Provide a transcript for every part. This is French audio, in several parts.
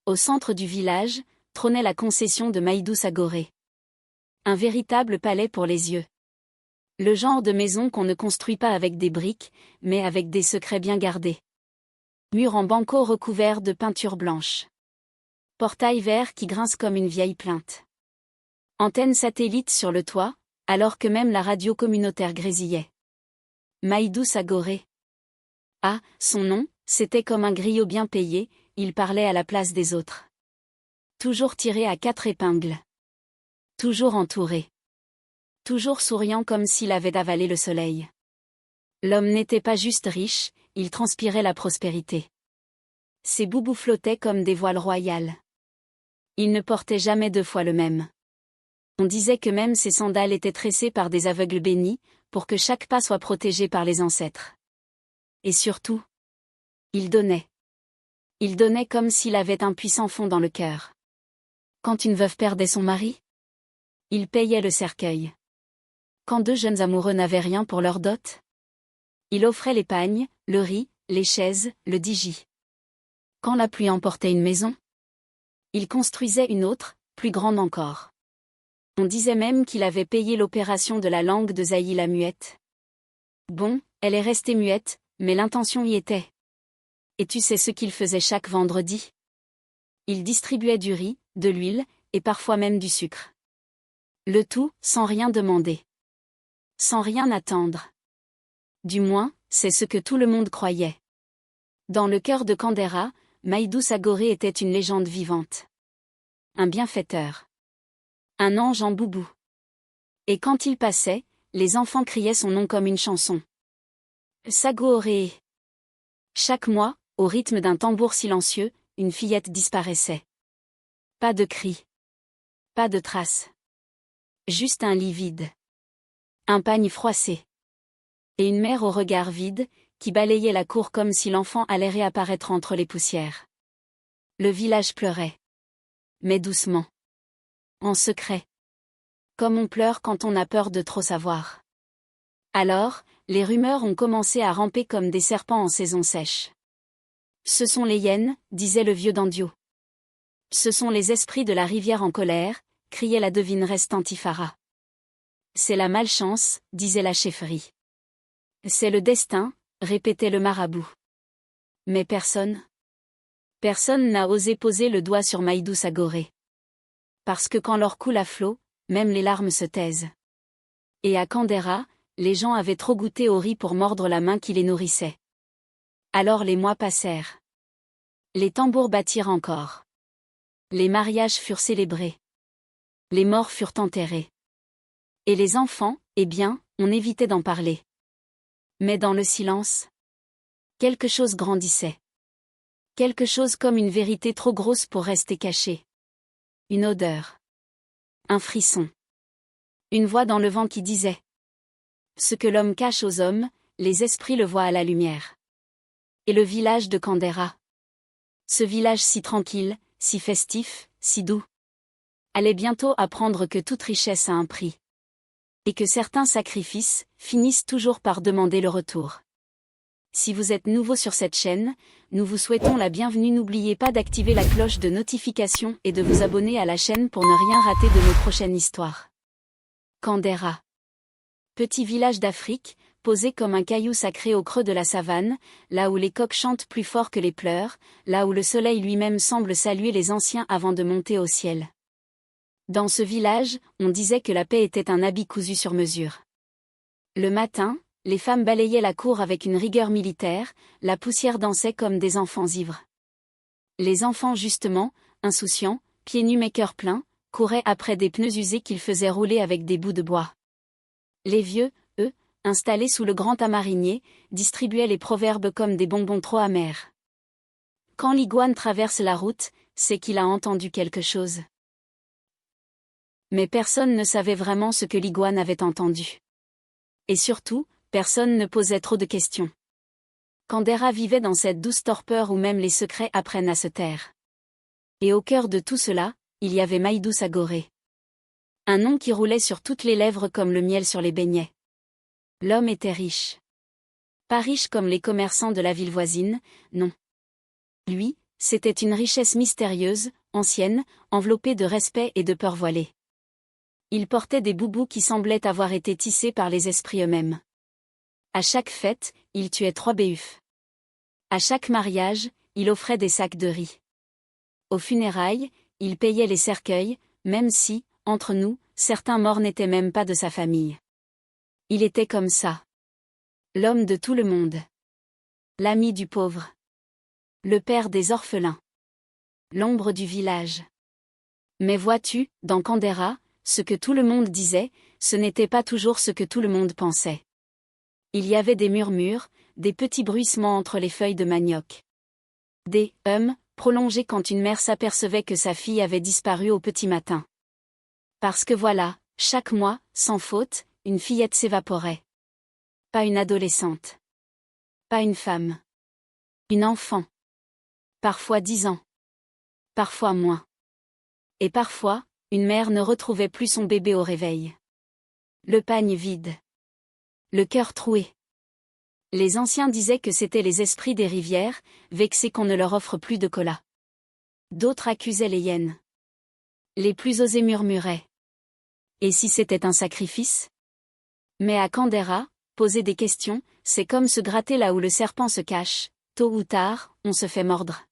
Au centre du village, trônait la concession de Maïdou Sagoré. Un véritable palais pour les yeux. Le genre de maison qu'on ne construit pas avec des briques, mais avec des secrets bien gardés. Murs en banco recouverts de peinture blanche. Portail vert qui grince comme une vieille plainte. Antenne satellite sur le toit, alors que même la radio communautaire grésillait. Maïdou Sagoré. Ah, son nom, c'était comme un griot bien payé, il parlait à la place des autres. Toujours tiré à 4 épingles. Toujours entouré. Toujours souriant comme s'il avait avalé le soleil. L'homme n'était pas juste riche, il transpirait la prospérité. Ses boubous flottaient comme des voiles royales. Il ne portait jamais 2 fois le même. On disait que même ses sandales étaient tressées par des aveugles bénis, pour que chaque pas soit protégé par les ancêtres. Et surtout, il donnait. Il donnait comme s'il avait un puissant fond dans le cœur. Quand une veuve perdait son mari, il payait le cercueil. Quand 2 jeunes amoureux n'avaient rien pour leur dot, il offrait les pagnes, le riz, les chaises, le digi. Quand la pluie emportait une maison, il construisait une autre, plus grande encore. On disait même qu'il avait payé l'opération de la langue de Zaï la muette. Bon, elle est restée muette, mais l'intention y était. Et tu sais ce qu'il faisait chaque vendredi? Il distribuait du riz, de l'huile, et parfois même du sucre. Le tout, sans rien demander. Sans rien attendre. Du moins, c'est ce que tout le monde croyait. Dans le cœur de Kandera, Maïdou Sagoré était une légende vivante. Un bienfaiteur. Un ange en boubou. Et quand il passait, les enfants criaient son nom comme une chanson. Sagoré. Chaque mois, au rythme d'un tambour silencieux, une fillette disparaissait. Pas de cri. Pas de traces. Juste un lit vide. Un pagne froissé. Et une mère au regard vide, qui balayait la cour comme si l'enfant allait réapparaître entre les poussières. Le village pleurait. Mais doucement. En secret. Comme on pleure quand on a peur de trop savoir. Alors, les rumeurs ont commencé à ramper comme des serpents en saison sèche. Ce sont les hyènes, disait le vieux Dandio. Ce sont les esprits de la rivière en colère, criait la devineresse Tantifara. C'est la malchance, disait la chefferie. C'est le destin, répétait le marabout. Mais personne n'a osé poser le doigt sur Maïdou Sagoré. Parce que quand l'or coule à flot, même les larmes se taisent. Et à Kandera, les gens avaient trop goûté au riz pour mordre la main qui les nourrissait. Alors les mois passèrent. Les tambours battirent encore. Les mariages furent célébrés. Les morts furent enterrés. Et les enfants, eh bien, on évitait d'en parler. Mais dans le silence, quelque chose grandissait. Quelque chose comme une vérité trop grosse pour rester cachée. Une odeur. Un frisson. Une voix dans le vent qui disait: ce que l'homme cache aux hommes, les esprits le voient à la lumière. Et le village de Kandera. Ce village si tranquille, si festif, si doux, allait bientôt apprendre que toute richesse a un prix. Et que certains sacrifices finissent toujours par demander le retour. Si vous êtes nouveau sur cette chaîne, nous vous souhaitons la bienvenue. N'oubliez pas d'activer la cloche de notification et de vous abonner à la chaîne pour ne rien rater de nos prochaines histoires. Kandera. Petit village d'Afrique, posé comme un caillou sacré au creux de la savane, là où les coqs chantent plus fort que les pleurs, là où le soleil lui-même semble saluer les anciens avant de monter au ciel. Dans ce village, on disait que la paix était un habit cousu sur mesure. Le matin, les femmes balayaient la cour avec une rigueur militaire, la poussière dansait comme des enfants ivres. Les enfants justement, insouciants, pieds nus mais cœur plein, couraient après des pneus usés qu'ils faisaient rouler avec des bouts de bois. Les vieux, eux, installés sous le grand tamarinier, distribuaient les proverbes comme des bonbons trop amers. Quand l'iguane traverse la route, c'est qu'il a entendu quelque chose. Mais personne ne savait vraiment ce que l'iguane avait entendu. Et surtout, personne ne posait trop de questions. Kandera vivait dans cette douce torpeur où même les secrets apprennent à se taire. Et au cœur de tout cela, il y avait Maïdou Sagoré. Un nom qui roulait sur toutes les lèvres comme le miel sur les beignets. L'homme était riche. Pas riche comme les commerçants de la ville voisine, non. Lui, C'était une richesse mystérieuse, ancienne, enveloppée de respect et de peur voilée. Il portait des boubous qui semblaient avoir été tissés par les esprits eux-mêmes. À chaque fête, il tuait 3 béufs. À chaque mariage, il offrait des sacs de riz. Aux funérailles, il payait les cercueils, même si, entre nous, certains morts n'étaient même pas de sa famille. Il était comme ça. L'homme de tout le monde. L'ami du pauvre. Le père des orphelins. L'ombre du village. Mais vois-tu, dans Kandera, ce que tout le monde disait, ce n'était pas toujours ce que tout le monde pensait. Il y avait des murmures, des petits bruissements entre les feuilles de manioc. Des prolongés quand une mère s'apercevait que sa fille avait disparu au petit matin. Parce que voilà, chaque mois, sans faute, une fillette s'évaporait. Pas une adolescente. Pas une femme. Une enfant. Parfois 10 ans. Parfois moins. Et parfois, une mère ne retrouvait plus son bébé au réveil. Le pagne vide. Le cœur troué. Les anciens disaient que c'étaient les esprits des rivières, vexés qu'on ne leur offre plus de cola. D'autres accusaient les hyènes. Les plus osés murmuraient. Et si c'était un sacrifice? Mais à Kandera, poser des questions, c'est comme se gratter là où le serpent se cache, tôt ou tard, on se fait mordre.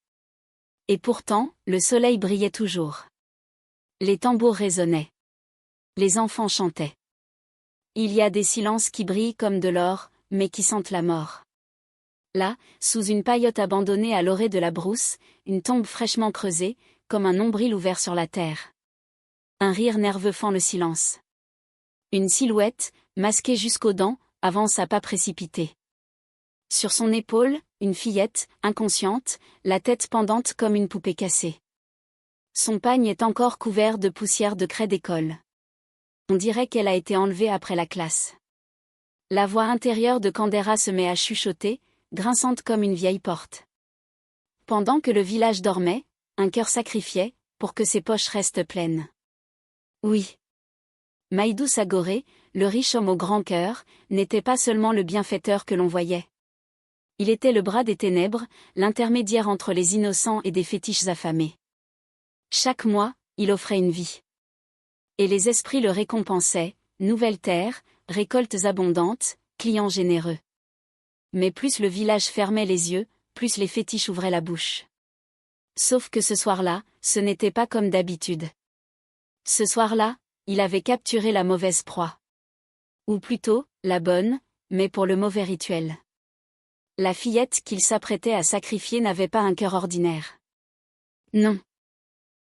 Et pourtant, le soleil brillait toujours. Les tambours résonnaient. Les enfants chantaient. Il y a des silences qui brillent comme de l'or, mais qui sentent la mort. Là, sous une paillote abandonnée à l'orée de la brousse, une tombe fraîchement creusée, comme un nombril ouvert sur la terre. Un rire nerveux fend le silence. Une silhouette, masquée jusqu'aux dents, avance à pas précipités. Sur son épaule, une fillette, inconsciente, la tête pendante comme une poupée cassée. Son pagne est encore couvert de poussière de craie d'école. On dirait qu'elle a été enlevée après la classe. La voix intérieure de Kandera se met à chuchoter, grinçante comme une vieille porte. Pendant que le village dormait, un cœur sacrifiait, pour que ses poches restent pleines. Oui. Maïdou Sagoré, le riche homme au grand cœur, n'était pas seulement le bienfaiteur que l'on voyait. Il était le bras des ténèbres, l'intermédiaire entre les innocents et des fétiches affamés. Chaque mois, il offrait une vie. Et les esprits le récompensaient, nouvelle terre, récoltes abondantes, clients généreux. Mais plus le village fermait les yeux, plus les fétiches ouvraient la bouche. Sauf que ce soir-là, ce n'était pas comme d'habitude. Ce soir-là, il avait capturé la mauvaise proie. Ou plutôt, la bonne, mais pour le mauvais rituel. La fillette qu'il s'apprêtait à sacrifier n'avait pas un cœur ordinaire. Non.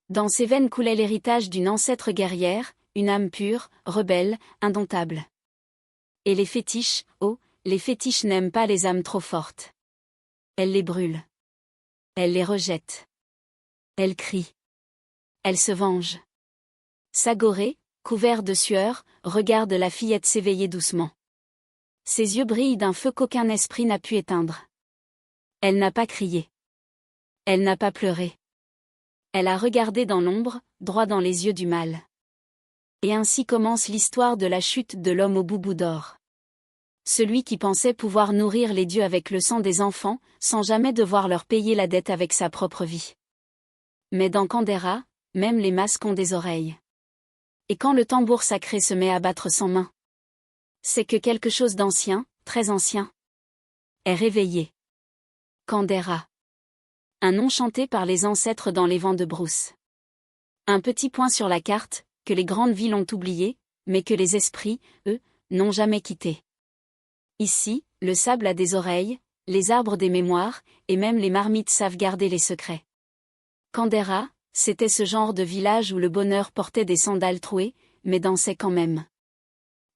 Dans ses veines coulait l'héritage d'une ancêtre guerrière, une âme pure, rebelle, indomptable. Et les fétiches, oh, les fétiches n'aiment pas les âmes trop fortes. Elles les brûlent. Elles les rejettent. Elles crient. Elles se vengent. Sagoré, couvert de sueur, regarde la fillette s'éveiller doucement. Ses yeux brillent d'un feu qu'aucun esprit n'a pu éteindre. Elle n'a pas crié. Elle n'a pas pleuré. Elle a regardé dans l'ombre, droit dans les yeux du mal. Et ainsi commence l'histoire de la chute de l'homme au boubou d'or. Celui qui pensait pouvoir nourrir les dieux avec le sang des enfants, sans jamais devoir leur payer la dette avec sa propre vie. Mais dans Kandera, même les masques ont des oreilles. Et quand le tambour sacré se met à battre sans main, c'est que quelque chose d'ancien, très ancien, est réveillé. Kandera. Un nom chanté par les ancêtres dans les vents de brousse. Un petit point sur la carte, que les grandes villes ont oublié, mais que les esprits, eux, n'ont jamais quitté. Ici, le sable a des oreilles, les arbres des mémoires, et même les marmites savent garder les secrets. Kandera, c'était ce genre de village où le bonheur portait des sandales trouées, mais dansait quand même.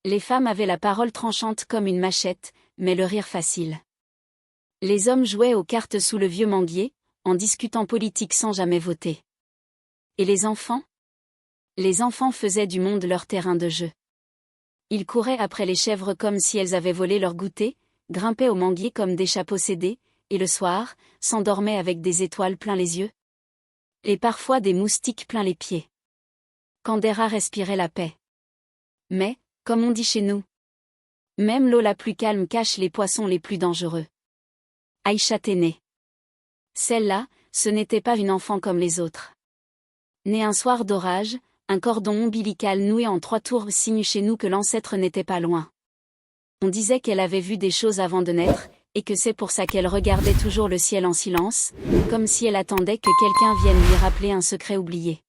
Les femmes avaient la parole tranchante comme une machette, mais le rire facile. Les hommes jouaient aux cartes sous le vieux manguier, en discutant politique sans jamais voter. Et les enfants? Les enfants faisaient du monde leur terrain de jeu. Ils couraient après les chèvres comme si elles avaient volé leur goûter, grimpaient au manguier comme des chats possédés, et le soir, s'endormaient avec des étoiles plein les yeux. Et parfois des moustiques plein les pieds. Kandera respirait la paix. Mais, comme on dit chez nous, même l'eau la plus calme cache les poissons les plus dangereux. Aïcha Téné. Celle-là, ce n'était pas une enfant comme les autres. Née un soir d'orage, un cordon ombilical noué en 3 tours signe chez nous que l'ancêtre n'était pas loin. On disait qu'elle avait vu des choses avant de naître, et que c'est pour ça qu'elle regardait toujours le ciel en silence, comme si elle attendait que quelqu'un vienne lui rappeler un secret oublié.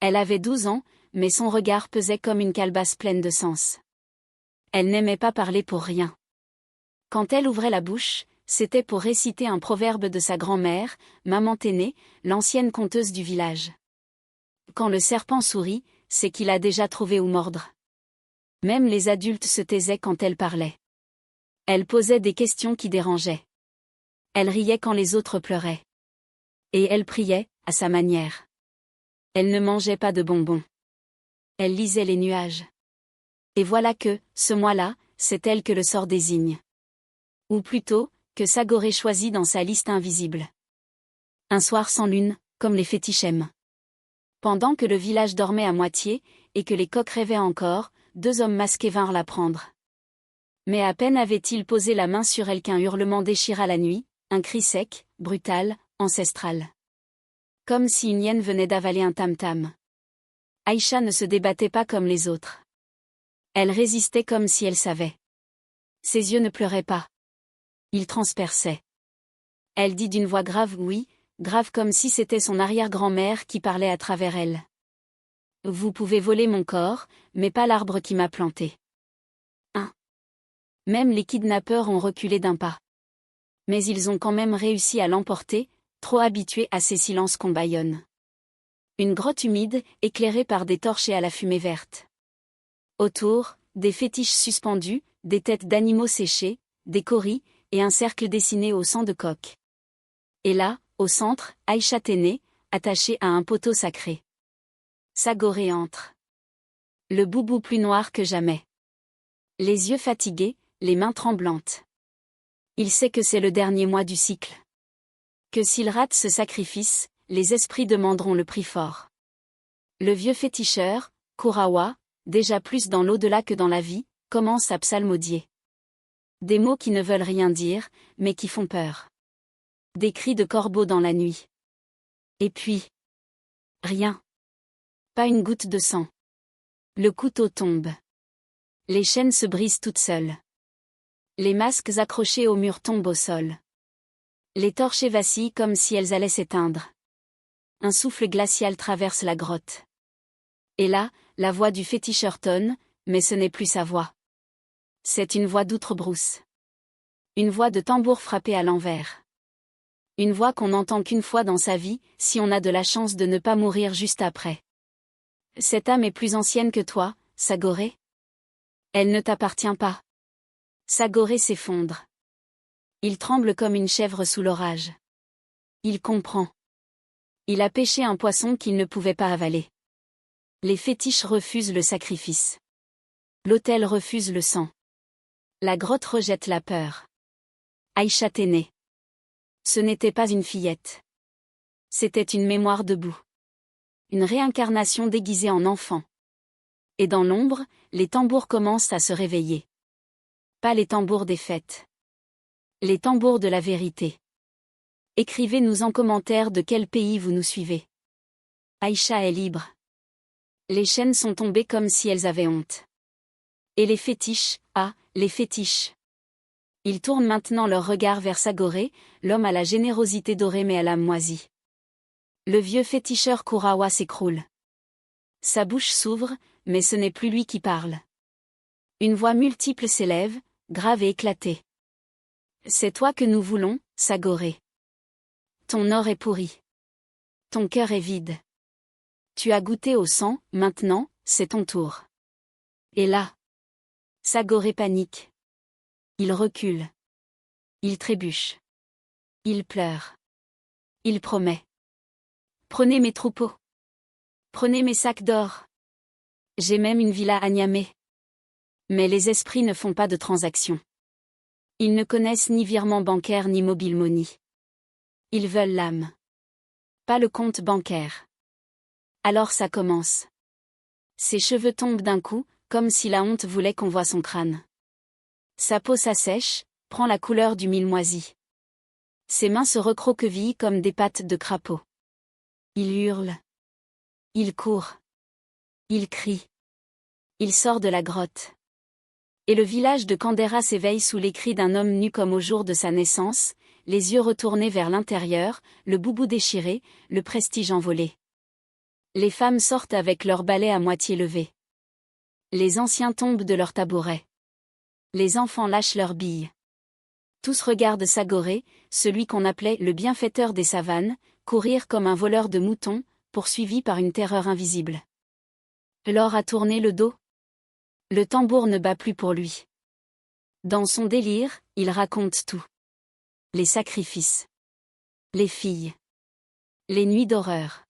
Elle avait 12 ans, mais son regard pesait comme une calebasse pleine de sens. Elle n'aimait pas parler pour rien. Quand elle ouvrait la bouche, c'était pour réciter un proverbe de sa grand-mère, Maman Ténée, l'ancienne conteuse du village. Quand le serpent sourit, c'est qu'il a déjà trouvé où mordre. Même les adultes se taisaient quand elle parlait. Elle posait des questions qui dérangeaient. Elle riait quand les autres pleuraient. Et elle priait, à sa manière. Elle ne mangeait pas de bonbons. Elle lisait les nuages. Et voilà que, ce mois-là, c'est elle que le sort désigne. Ou plutôt, que Sagoré choisit dans sa liste invisible. Un soir sans lune, comme les fétichem. Pendant que le village dormait à moitié, et que les coqs rêvaient encore, 2 hommes masqués vinrent la prendre. Mais à peine avait-il posé la main sur elle qu'un hurlement déchira la nuit, un cri sec, brutal, ancestral. Comme si une hyène venait d'avaler un tam-tam. Aïcha ne se débattait pas comme les autres. Elle résistait comme si elle savait. Ses yeux ne pleuraient pas. Ils transperçaient. Elle dit d'une voix grave oui, grave comme si c'était son arrière-grand-mère qui parlait à travers elle. Vous pouvez voler mon corps, mais pas l'arbre qui m'a planté. Même les kidnappeurs ont reculé d'un pas. Mais ils ont quand même réussi à l'emporter, trop habitués à ces silences qu'on bâillonne. Une grotte humide, éclairée par des torches et à la fumée verte. Autour, des fétiches suspendus, des têtes d'animaux séchés, des kauris, et un cercle dessiné au sang de coq. Et là, au centre, Aïcha Ténée, attachée à un poteau sacré. Sagoré entre. Le boubou plus noir que jamais. Les yeux fatigués, les mains tremblantes. Il sait que c'est le dernier mois du cycle. Que s'il rate ce sacrifice, les esprits demanderont le prix fort. Le vieux féticheur, Kurawa, déjà plus dans l'au-delà que dans la vie, commence à psalmodier. Des mots qui ne veulent rien dire, mais qui font peur. Des cris de corbeaux dans la nuit. Et puis... rien. Pas une goutte de sang. Le couteau tombe. Les chaînes se brisent toutes seules. Les masques accrochés au mur tombent au sol. Les torches vacillent comme si elles allaient s'éteindre. Un souffle glacial traverse la grotte. Et là, la voix du féticheur tonne, mais ce n'est plus sa voix. C'est une voix d'outre-brousse. Une voix de tambour frappé à l'envers. Une voix qu'on n'entend qu'une fois dans sa vie, si on a de la chance de ne pas mourir juste après. Cette âme est plus ancienne que toi, Sagoré. Elle ne t'appartient pas. Sagoré s'effondre. Il tremble comme une chèvre sous l'orage. Il comprend. Il a pêché un poisson qu'il ne pouvait pas avaler. Les fétiches refusent le sacrifice. L'autel refuse le sang. La grotte rejette la peur. Aïcha Ténée. Ce n'était pas une fillette. C'était une mémoire debout. Une réincarnation déguisée en enfant. Et dans l'ombre, les tambours commencent à se réveiller. Pas les tambours des fêtes. Les tambours de la vérité. Écrivez-nous en commentaire de quel pays vous nous suivez. Aïcha est libre. Les chaînes sont tombées comme si elles avaient honte. Et les fétiches, les fétiches. Ils tournent maintenant leur regard vers Sagoré, l'homme à la générosité dorée mais à l'âme moisie. Le vieux féticheur Kurawa s'écroule. Sa bouche s'ouvre, mais ce n'est plus lui qui parle. Une voix multiple s'élève, grave et éclatée. C'est toi que nous voulons, Sagoré. Ton or est pourri. Ton cœur est vide. Tu as goûté au sang, maintenant, c'est ton tour. Et là, Sagoré panique. Il recule. Il trébuche. Il pleure. Il promet. Prenez mes troupeaux. Prenez mes sacs d'or. J'ai même une villa à Niamey. Mais les esprits ne font pas de transactions. Ils ne connaissent ni virement bancaire ni mobile money. Ils veulent l'âme. Pas le compte bancaire. Alors ça commence. Ses cheveux tombent d'un coup, comme si la honte voulait qu'on voie son crâne. Sa peau s'assèche, prend la couleur du mil moisi. Ses mains se recroquevillent comme des pattes de crapaud. Il hurle. Il court. Il crie. Il sort de la grotte. Et le village de Kandera s'éveille sous les cris d'un homme nu comme au jour de sa naissance, les yeux retournés vers l'intérieur, le boubou déchiré, le prestige envolé. Les femmes sortent avec leurs balais à moitié levés. Les anciens tombent de leurs tabourets. Les enfants lâchent leurs billes. Tous regardent Sagoré, celui qu'on appelait le bienfaiteur des savanes, courir comme un voleur de moutons, poursuivi par une terreur invisible. L'or a tourné le dos. Le tambour ne bat plus pour lui. Dans son délire, il raconte tout. Les sacrifices. Les filles. Les nuits d'horreur.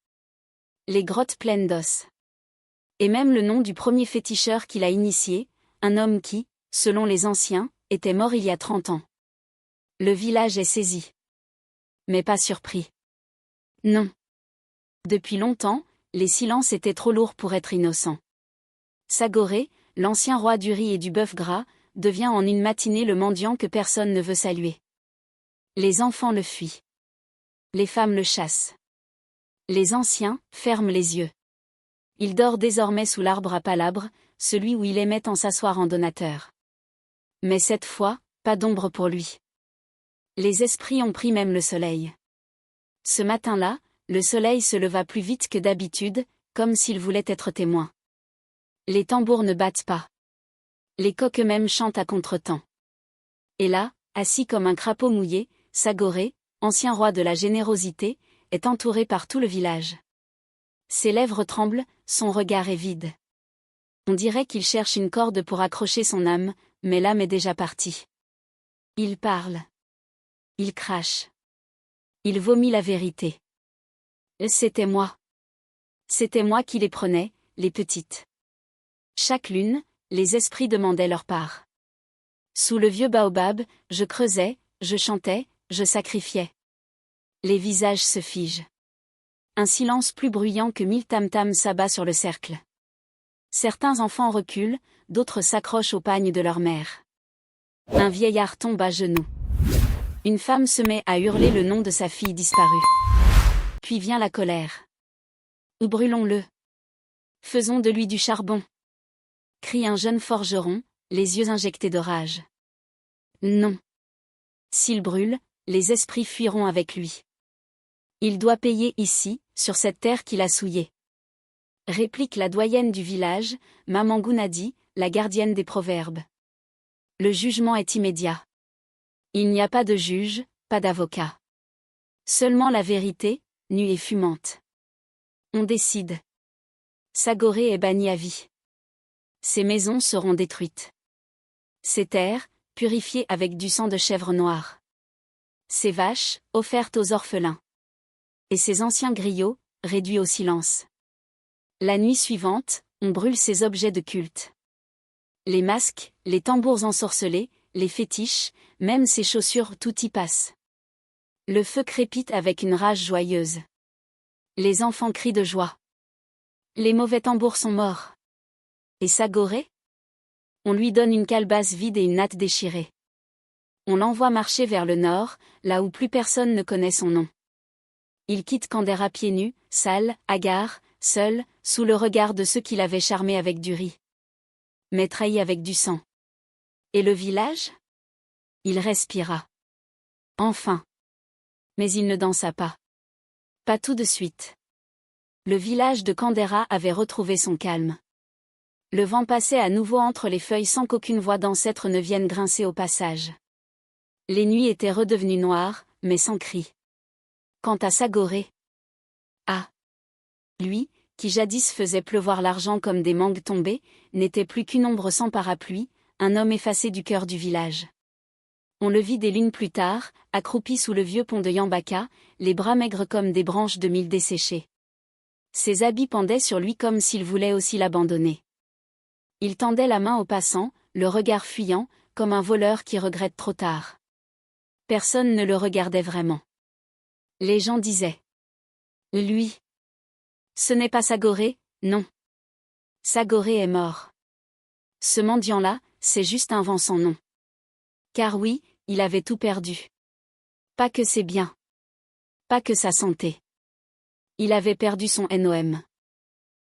Les grottes pleines d'os. Et même le nom du premier féticheur qui l'a initié, un homme qui, selon les anciens, était mort il y a 30 ans. Le village est saisi. Mais pas surpris. Non. Depuis longtemps, les silences étaient trop lourds pour être innocents. Sagoré, l'ancien roi du riz et du bœuf gras, devient en une matinée le mendiant que personne ne veut saluer. Les enfants le fuient. Les femmes le chassent. Les anciens ferment les yeux. Il dort désormais sous l'arbre à palabres, celui où il aimait tant s'asseoir en donateur. Mais cette fois, pas d'ombre pour lui. Les esprits ont pris même le soleil. Ce matin-là, le soleil se leva plus vite que d'habitude, comme s'il voulait être témoin. Les tambours ne battent pas. Les coqs eux-mêmes chantent à contretemps. Et là, assis comme un crapaud mouillé, Sagoré, ancien roi de la générosité, est entouré par tout le village. Ses lèvres tremblent, son regard est vide. On dirait qu'il cherche une corde pour accrocher son âme, mais l'âme est déjà partie. Il parle. Il crache. Il vomit la vérité. C'était moi. C'était moi qui les prenais, les petites. Chaque lune, les esprits demandaient leur part. Sous le vieux baobab, je creusais, je chantais, je sacrifiais. Les visages se figent. Un silence plus bruyant que 1000 tam-tams s'abat sur le cercle. Certains enfants reculent, d'autres s'accrochent au pagne de leur mère. Un vieillard tombe à genoux. Une femme se met à hurler le nom de sa fille disparue. Puis vient la colère. Brûlons-le. Faisons de lui du charbon. Crie un jeune forgeron, les yeux injectés de rage. Non. S'il brûle, les esprits fuiront avec lui. Il doit payer ici, sur cette terre qu'il a souillée. Réplique la doyenne du village, Maman Gounadi, la gardienne des proverbes. Le jugement est immédiat. Il n'y a pas de juge, pas d'avocat. Seulement la vérité, nue et fumante. On décide. Sagoré est banni à vie. Ses maisons seront détruites. Ses terres, purifiées avec du sang de chèvre noire. Ses vaches, offertes aux orphelins. Et ses anciens griots, réduits au silence. La nuit suivante, on brûle ses objets de culte. Les masques, les tambours ensorcelés, les fétiches, même ses chaussures, tout y passe. Le feu crépite avec une rage joyeuse. Les enfants crient de joie. Les mauvais tambours sont morts. Et Sagoré? On lui donne une calebasse vide et une natte déchirée. On l'envoie marcher vers le nord, là où plus personne ne connaît son nom. Il quitte Kandera pieds nus, sale, hagard, seul, sous le regard de ceux qui l'avaient charmé avec du riz. Mais trahi avec du sang. Et le village? Il respira. Enfin. Mais il ne dansa pas. Pas tout de suite. Le village de Kandera avait retrouvé son calme. Le vent passait à nouveau entre les feuilles sans qu'aucune voix d'ancêtre ne vienne grincer au passage. Les nuits étaient redevenues noires, mais sans cri. Quant à Sagoré. Ah! Lui, qui jadis faisait pleuvoir l'argent comme des mangues tombées, n'était plus qu'une ombre sans parapluie, un homme effacé du cœur du village. On le vit des lunes plus tard, accroupi sous le vieux pont de Yambaka, les bras maigres comme des branches de mil desséchées. Ses habits pendaient sur lui comme s'il voulait aussi l'abandonner. Il tendait la main aux passants, le regard fuyant, comme un voleur qui regrette trop tard. Personne ne le regardait vraiment. Les gens disaient. Lui. Ce n'est pas Sagoré, non. Sagoré est mort. Ce mendiant-là, c'est juste un vent sans nom. Car oui, il avait tout perdu. Pas que ses biens. Pas que sa santé. Il avait perdu son nom.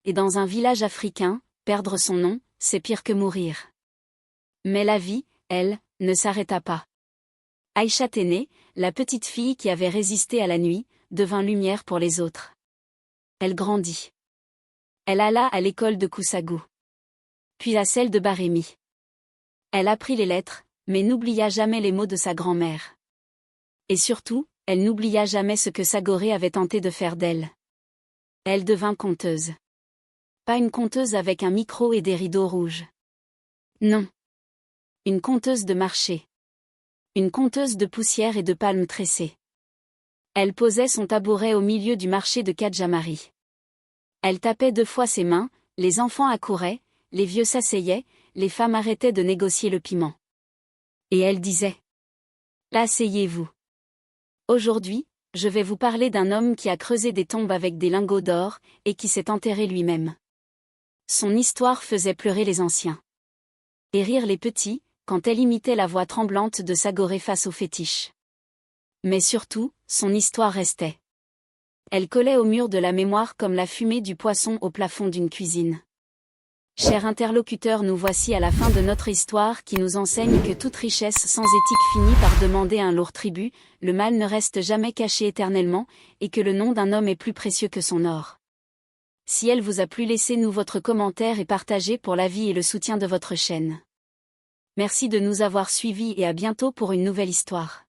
Et dans un village africain, perdre son nom, c'est pire que mourir. Mais la vie, elle, ne s'arrêta pas. Aïcha Téné, la petite fille qui avait résisté à la nuit, devint lumière pour les autres. Elle grandit. Elle alla à l'école de Koussagou. Puis à celle de Barémi. Elle apprit les lettres, mais n'oublia jamais les mots de sa grand-mère. Et surtout, elle n'oublia jamais ce que Sagoré avait tenté de faire d'elle. Elle devint conteuse. Pas une conteuse avec un micro et des rideaux rouges. Non. Une conteuse de marché. Une conteuse de poussière et de palmes tressées. Elle posait son tabouret au milieu du marché de Kadjamari. Elle tapait 2 fois ses mains, les enfants accouraient, les vieux s'asseyaient, les femmes arrêtaient de négocier le piment. Et elle disait: Là, asseyez-vous. Aujourd'hui, je vais vous parler d'un homme qui a creusé des tombes avec des lingots d'or, et qui s'est enterré lui-même. Son histoire faisait pleurer les anciens. Et rire les petits, quand elle imitait la voix tremblante de Sagoré face aux fétiches. Mais surtout, son histoire restait. Elle collait au mur de la mémoire comme la fumée du poisson au plafond d'une cuisine. Chers interlocuteurs, nous voici à la fin de notre histoire qui nous enseigne que toute richesse sans éthique finit par demander un lourd tribut, le mal ne reste jamais caché éternellement, et que le nom d'un homme est plus précieux que son or. Si elle vous a plu, laissez-nous votre commentaire et partagez pour l'avis et le soutien de votre chaîne. Merci de nous avoir suivis et à bientôt pour une nouvelle histoire.